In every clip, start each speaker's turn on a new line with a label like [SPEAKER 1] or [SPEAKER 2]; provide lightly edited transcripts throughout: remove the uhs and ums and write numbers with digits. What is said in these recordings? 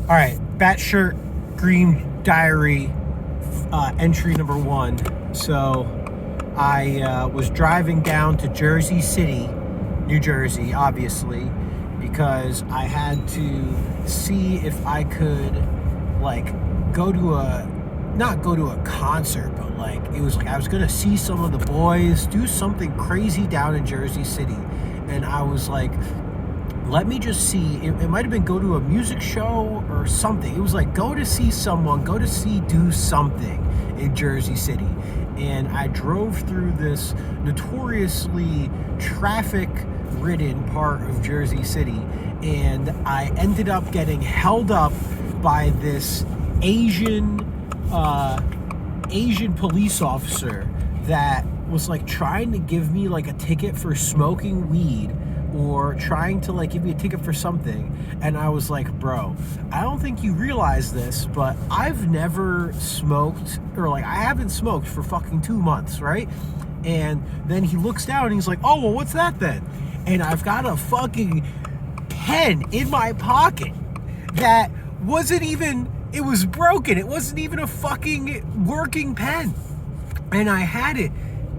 [SPEAKER 1] All right, Batshit Green Diary, entry number 1. So I was driving down to Jersey City, New Jersey, obviously, because I had to see if I could, like, not go to a concert, but like, it was like I was gonna see some of the boys do something crazy down in Jersey City. And I was like, let me just see. It might have been go to a music show or something. It was like go to see someone, do something in Jersey City. And I drove through this notoriously traffic-ridden part of Jersey City, and I ended up getting held up by this Asian police officer that was like trying to give me like a ticket for smoking weed, or trying to like give me a ticket for something. And I was like, bro, I don't think you realize this, but I've never smoked, or like I haven't smoked for fucking 2 months, right? And then he looks down and he's like, oh, well, what's that then? And I've got a fucking pen in my pocket that wasn't even, it was broken. It wasn't even a fucking working pen. And I had it,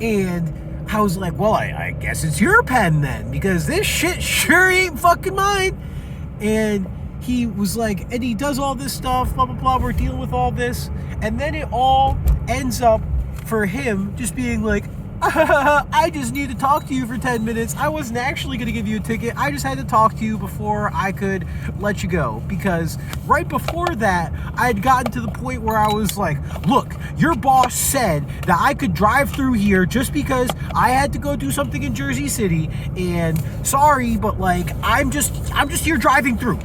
[SPEAKER 1] and I was like, well, I guess it's your pen then, because this shit sure ain't fucking mine. And he was like, and he does all this stuff, blah, blah, blah, we're dealing with all this. And then it all ends up for him just being like, I just need to talk to you for 10 minutes. I wasn't actually going to give you a ticket. I just had to talk to you before I could let you go. Because right before that, I had gotten to the point where I was like, look, your boss said that I could drive through here just because I had to go do something in Jersey City. And sorry, but like, I'm just here driving through.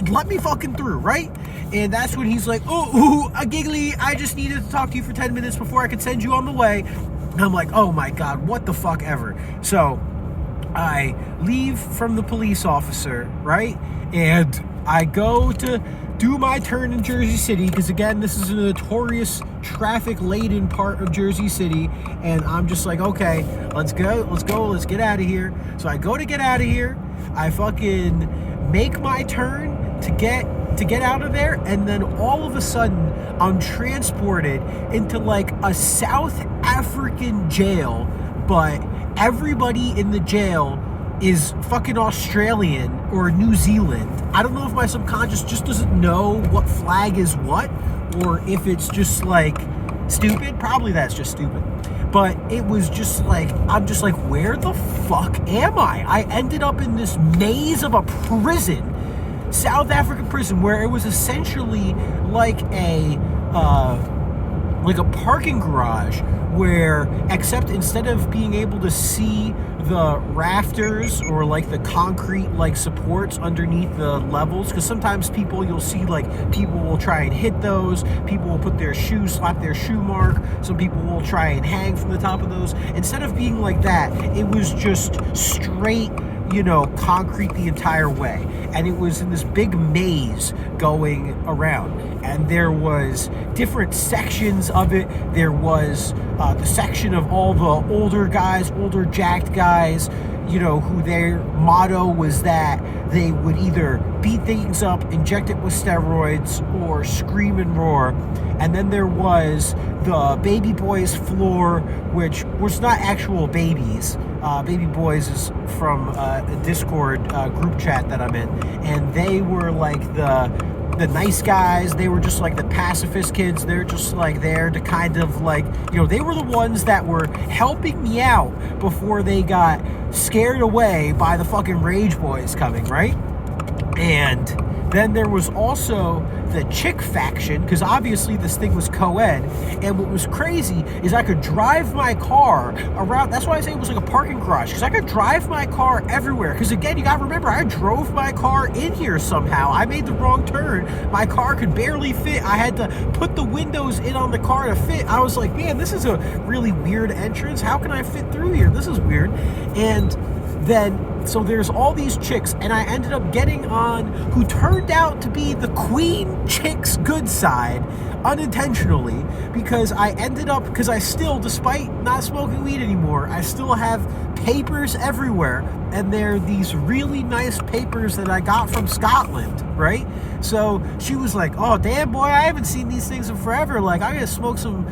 [SPEAKER 1] Let me fucking through, right? And that's when he's like, ooh, a giggly, I just needed to talk to you for 10 minutes before I could send you on the way. And I'm like, oh my God, what the fuck ever. So I leave from the police officer, right? And I go to do my turn in Jersey City, because again, this is a notorious traffic-laden part of Jersey City. And I'm just like, okay, let's get out of here. So I go to get out of here. I fucking make my turn to get out of there, and then all of a sudden I'm transported into like a South African jail, but everybody in the jail is fucking Australian or New Zealand. I don't know if my subconscious just doesn't know what flag is what, or if it's just like stupid. Probably that's just stupid. But it was just like, I'm just like, where the fuck am I? I ended up in this maze of a prison, South African prison, where it was essentially like a parking garage, where, except instead of being able to see the rafters or like the concrete like supports underneath the levels, because sometimes you'll see like people will try and hit those, people will put their shoes, slap their shoe mark, some people will try and hang from the top of those. Instead of being like that, it was just straight, concrete the entire way. And it was in this big maze going around. And there was different sections of it. There was the section of all the older jacked guys, who their motto was that they would either beat things up, inject it with steroids, or scream and roar. And then there was the baby boys floor, which was not actual babies. Baby boys is from a Discord group chat that I'm in, and they were like the nice guys. They were just like the pacifist kids. They're just like there to kind of like, they were the ones that were helping me out before they got scared away by the fucking rage boys coming, right? And then there was also the chick faction, because obviously this thing was co-ed. And what was crazy is I could drive my car around. That's why I say it was like a parking garage, because I could drive my car everywhere. Because again, you gotta remember, I drove my car in here somehow. I made the wrong turn. My car could barely fit. I had to put the windows in on the car to fit. I was like, man, this is a really weird entrance. How can I fit through here? This is weird. And then So there's all these chicks, and I ended up getting on who turned out to be the queen chick's good side unintentionally, because I still, despite not smoking weed anymore, I still have papers everywhere, and they're these really nice papers that I got from Scotland, right? So she was like, oh damn boy, I haven't seen these things in forever, like I gotta smoke some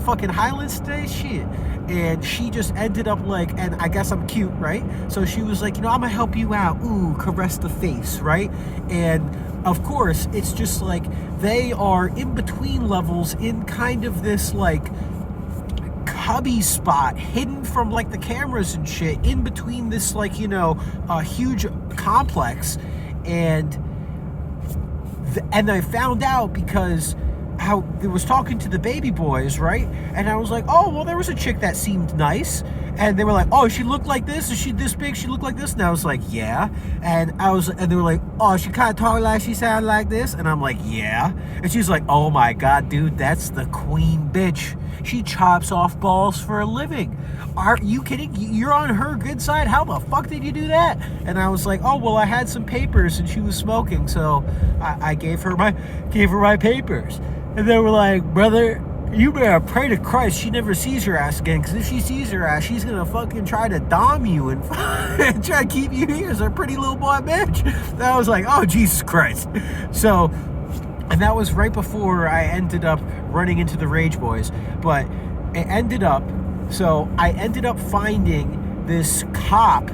[SPEAKER 1] fucking Highlands today, shit. And she just ended up like, and I guess I'm cute, right? So she was like, I'm gonna help you out. Ooh, caress the face, right? And of course, it's just like they are in between levels in kind of this like cubby spot hidden from like the cameras and shit in between this like, huge complex. And I found out because how they was talking to the baby boys, right? And I was like, oh, well, there was a chick that seemed nice. And they were like, oh, she looked like this? Is she this big? She looked like this? And I was like, yeah. And they were like, oh, she kind of talked like she sounded like this? And I'm like, yeah. And she's like, oh my God, dude, that's the queen bitch. She chops off balls for a living. Are you kidding? You're on her good side? How the fuck did you do that? And I was like, oh, well, I had some papers and she was smoking. So I gave her my papers. And they were like, brother, you better pray to Christ she never sees your ass again, because if she sees your ass, she's gonna fucking try to dom you and try to keep you here as a pretty little boy bitch. And I was like, oh, Jesus Christ. So, and that was right before I ended up running into the Rage Boys. But I ended up finding this cop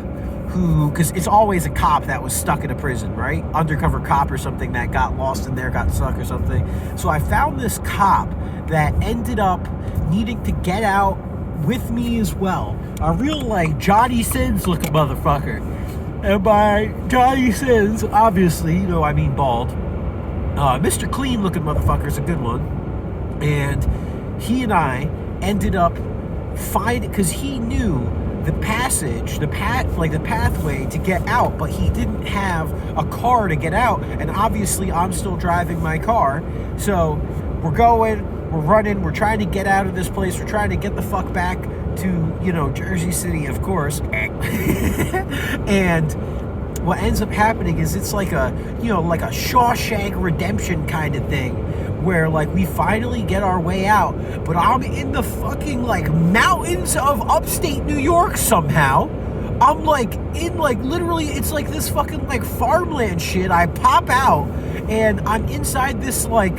[SPEAKER 1] who, because it's always a cop that was stuck in a prison, right? Undercover cop or something that got lost in there, got stuck or something. So I found this cop that ended up needing to get out with me as well. A real, like, Johnny Sins looking motherfucker. And by Johnny Sins, obviously, I mean bald. Mr. Clean looking motherfucker is a good one. And he and I ended up fighting, because he knew the pathway to get out, but he didn't have a car to get out, and obviously I'm still driving my car. So we're running, we're trying to get out of this place, we're trying to get the fuck back to, Jersey City, of course. And what ends up happening is it's like a Shawshank Redemption kind of thing, where like we finally get our way out, but I'm in the fucking like mountains of upstate New York somehow. I'm like in like literally, it's like this fucking like farmland shit. I pop out and I'm inside this like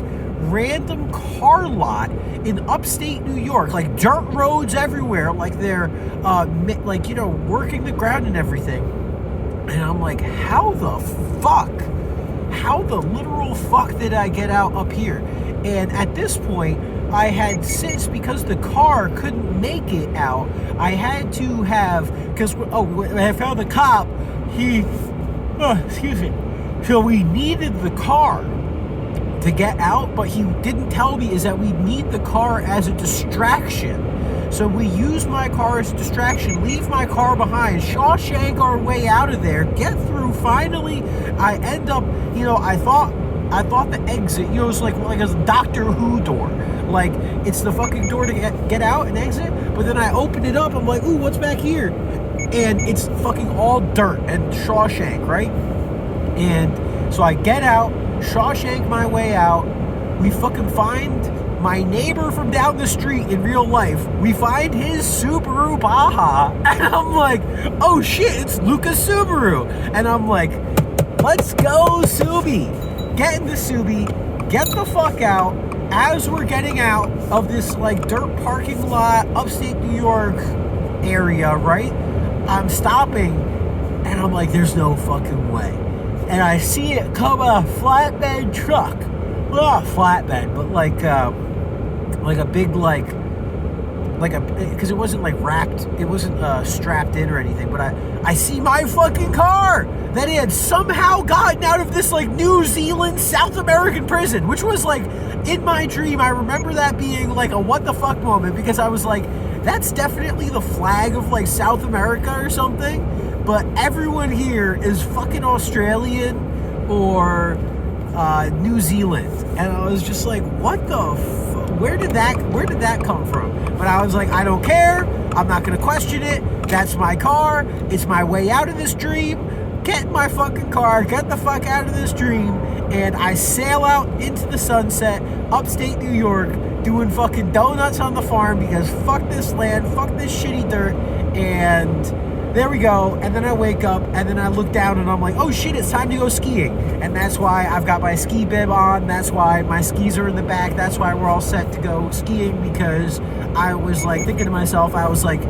[SPEAKER 1] random car lot in upstate New York, like dirt roads everywhere, like they're working the ground and everything. And I'm like, how the literal fuck did I get out up here? And at this point, I had since, because the car couldn't make it out, I had to have, when I found the cop, excuse me, so we needed the car to get out, but he didn't tell me is that we need the car as a distraction. So we use my car as a distraction, leave my car behind, Shawshank our way out of there, get through. Finally, I end up, I thought the exit, it was like a Doctor Who door. Like, it's the fucking door to get out and exit, but then I open it up, I'm like, ooh, what's back here? And it's fucking all dirt and Shawshank, right? And so I get out, Shawshank my way out, we fucking find my neighbor from down the street in real life. We find his Subaru Baja, and I'm like, oh shit, it's Lucas Subaru. And I'm like, let's go, Subi. Get in the Subi, get the fuck out. As we're getting out of this like dirt parking lot, upstate New York area, right? I'm stopping, and I'm like, there's no fucking way. And I see it come a flatbed truck. Well, not flatbed, but like a big because it wasn't like wrapped, it wasn't strapped in or anything, but I see my fucking car that had somehow gotten out of this like New Zealand South American prison, which was like in my dream. I remember that being like a what the fuck moment, because I was like, that's definitely the flag of like South America or something, but everyone here is fucking Australian or New Zealand. And I was just like, what the where did that come from? But I was like, I don't care, I'm not gonna question it. That's my car. It's my way out of this dream. Get in my fucking car. Get the fuck out of this dream. And I sail out into the sunset, upstate New York, doing fucking donuts on the farm because fuck this land, fuck this shitty dirt. And there we go. And then I wake up and then I look down and I'm like, oh shit, it's time to go skiing. And that's why I've got my ski bib on. That's why my skis are in the back. That's why we're all set to go skiing, because I was like thinking to myself, I was like,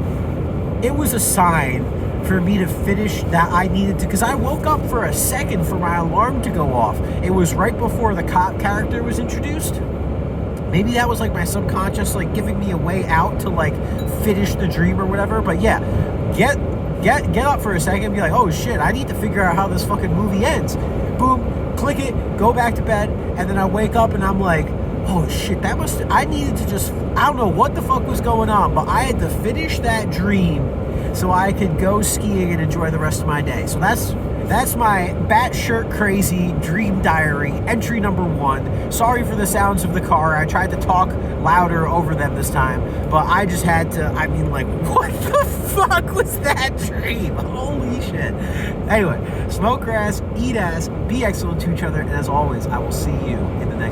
[SPEAKER 1] it was a sign for me to finish that I needed to, because I woke up for a second for my alarm to go off. It was right before the cop character was introduced. Maybe that was like my subconscious like giving me a way out to like finish the dream or whatever. But yeah, get up for a second and be like, oh shit, I need to figure out how this fucking movie ends. Boom, click it, go back to bed, and then I wake up and I'm like, oh shit, I needed to just, I don't know what the fuck was going on, but I had to finish that dream so I could go skiing and enjoy the rest of my day. So that's my batshit crazy dream diary, entry number 1. Sorry for the sounds of the car. I tried to talk louder over them this time, but I just had to, I mean, like, what the fuck was that dream? Holy shit. Anyway, smoke grass, eat ass, be excellent to each other, and as always, I will see you in the next